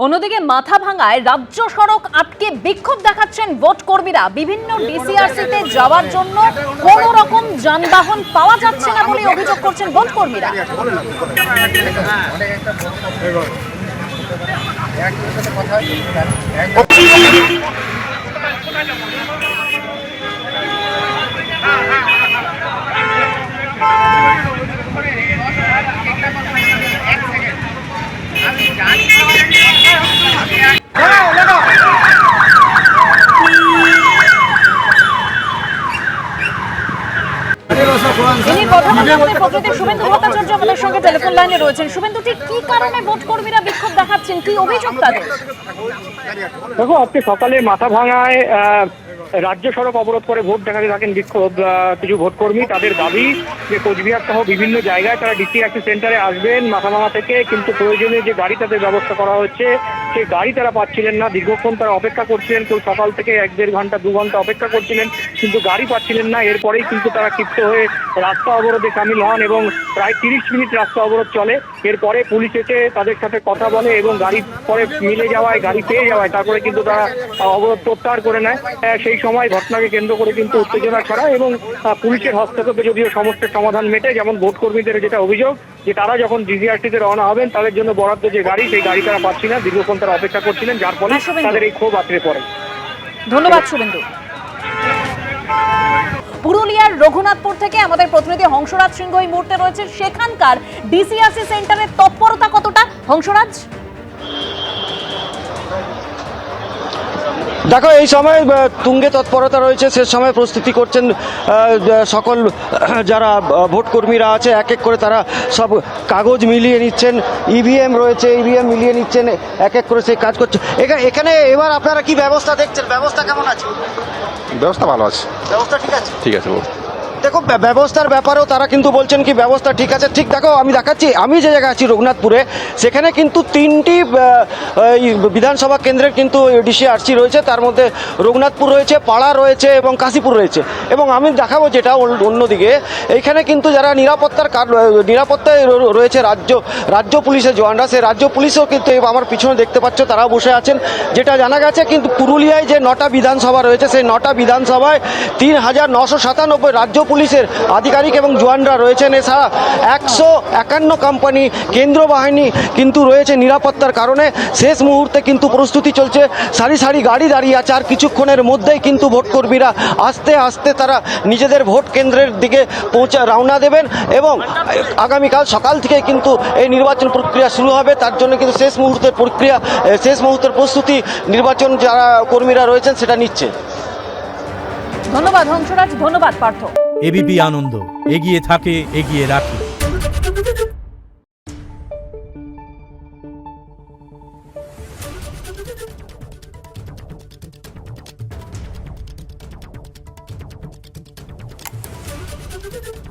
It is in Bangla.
অন্যদিকে মাথা ভাঙায় রাজ্য সড়ক আটকে বিক্ষোভ দেখাচ্ছেন ভোট কর্মীরা। বিভিন্ন ডিসিআরসিতে যাওয়ার জন্য কোন রকম যানবাহন পাওয়া যাচ্ছে না বলে অভিযোগ করছেন ভোট কর্মীরা। যিনি কথা বলছেন আমাদের প্রতিনিধি শুভেন্দু ভট্টাচার্য আমাদের সঙ্গে টেলিফোন লাইনে রয়েছেন। শুভেন্দু, ঠিক কি কারণে ভোট কর্মীরা বিক্ষোভ দেখাচ্ছেন, কি অভিযোগ তাদের? দেখো, আজকে সকালে মাথা ভাঙায় রাজ্য সড়ক অবরোধ করে ভোট দেখাতে থাকেন বিক্ষোভ কিছু ভোটকর্মী। তাদের দাবি যে কোচবিহার সহ বিভিন্ন জায়গায় তারা ডিসিআরসি সেন্টারে আসবেন মাথাভাঙা থেকে, কিন্তু প্রয়োজনীয় যে গাড়ি তাদের ব্যবস্থা করা হচ্ছে সেই গাড়ি তারা পাচ্ছিলেন না। দীর্ঘক্ষণ তারা অপেক্ষা করছিলেন, কেউ সকাল থেকে 1-1.5 ঘন্টা 2 ঘন্টা অপেক্ষা করছিলেন, কিন্তু গাড়ি পাচ্ছিলেন না। এরপরেই কিন্তু তারা ক্ষিপ্ত হয়ে রাস্তা অবরোধে সামিল হন এবং প্রায় 30 মিনিট রাস্তা অবরোধ চলে। এরপরে পুলিশ এসে তাদের সাথে কথা বলে এবং গাড়ি পরে মিলে যাওয়ায়, গাড়ি পেয়ে যাওয়ায় তারপরে কিন্তু তারা অবরোধ প্রত্যাহার করে নেয়। সেই সময় ঘটনাকে কেন্দ্র করে কিন্তু উত্তেজনা ছড়ায় এবং পুলিশের হস্তক্ষেপে যদিও সমস্যার সমাধান মেটে। যেমন ভোট কর্মীদের যেটা অভিযোগ যে তারা যখন ডিসিআরসিতে রওনা হবেন তাদের জন্য বরাদ্দ যে গাড়ি, সেই গাড়ি তারা পাচ্ছি না, দীর্ঘক্ষণ তারা অপেক্ষা করছিলেন, যার ফলে তাদের এই ক্ষোভ আছড়ে পড়ে। ধন্যবাদ শুভেন্দু। পুরুলিয়ার রঘুনাথপুর থেকে আমাদের প্রতিনিধি হংসরাজ সিংহ এই মুহূর্তে রয়েছে। সেখানকার ডিসিআরসি সেন্টারের তৎপরতা কতটা, হংসরাজ? দেখো, এই সময় তুঙ্গে তৎপরতা রয়েছে। শেষ সময় প্রস্তুতি করছেন সকল যারা ভোট কর্মীরা আছে। এক এক করে তারা সব কাগজ মিলিয়ে নিচ্ছেন, ইভিএম রয়েছে, ইভিএম মিলিয়ে নিচ্ছেন, এক এক করে সেই কাজ করছে। এখানে এবার আপনারা কি ব্যবস্থা দেখছেন? ব্যবস্থা কেমন আছে? ব্যবস্থা ভালো আছে। ব্যবস্থা ঠিক আছে? ঠিক আছে। দেখো, ব্যবস্থার ব্যাপারেও তারা কিন্তু বলছেন কি ব্যবস্থা ঠিক আছে। ঠিক দেখো, আমি দেখাচ্ছি, আমি যে জায়গায় আছি রঘুনাথপুরে, সেখানে কিন্তু 3টি বিধানসভা কেন্দ্রের কিন্তু ডিসিআরসি রয়েছে। তার মধ্যে রঘুনাথপুর রয়েছে, পাড়া রয়েছে এবং কাশীপুর রয়েছে। এবং আমি দেখাবো যেটা অন্যদিকে, এইখানে কিন্তু যারা নিরাপত্তায় রয়েছে রাজ্য পুলিশের জওয়ানরা, সেই রাজ্য পুলিশও কিন্তু আমার পিছনে দেখতে পাচ্ছ তারাও বসে আছেন। যেটা জানা গেছে, কিন্তু পুরুলিয়ায় যে 9টা বিধানসভা রয়েছে, সেই 9টা বিধানসভায় 3,997 রাজ্য পুলিশের আধিকারিক এবং জওয়ানরা রয়েছেন। এছাড়া 151 কোম্পানি কেন্দ্র বাহিনী কিন্তু রয়েছে নিরাপত্তার কারণে। শেষ মুহূর্তে কিন্তু প্রস্তুতি চলছে, সারি সারি গাড়ি দাঁড়িয়ে আছে। আর কিছুক্ষণের মধ্যেই কিন্তু ভোটকর্মীরা আস্তে আস্তে তারা নিজেদের ভোট কেন্দ্রের দিকে রওনা দেবেন এবং আগামীকাল সকাল থেকে কিন্তু এই নির্বাচন প্রক্রিয়া শুরু হবে। তার জন্য কিন্তু শেষ মুহূর্তের প্রস্তুতি নির্বাচন যারা কর্মীরা রয়েছেন সেটা নিচ্ছে। ধন্যবাদ হংসরাজ, ধন্যবাদ পার্থ। এবিপি আনন্দ, এগিয়ে থাকে, এগিয়ে রাখে। Thank you.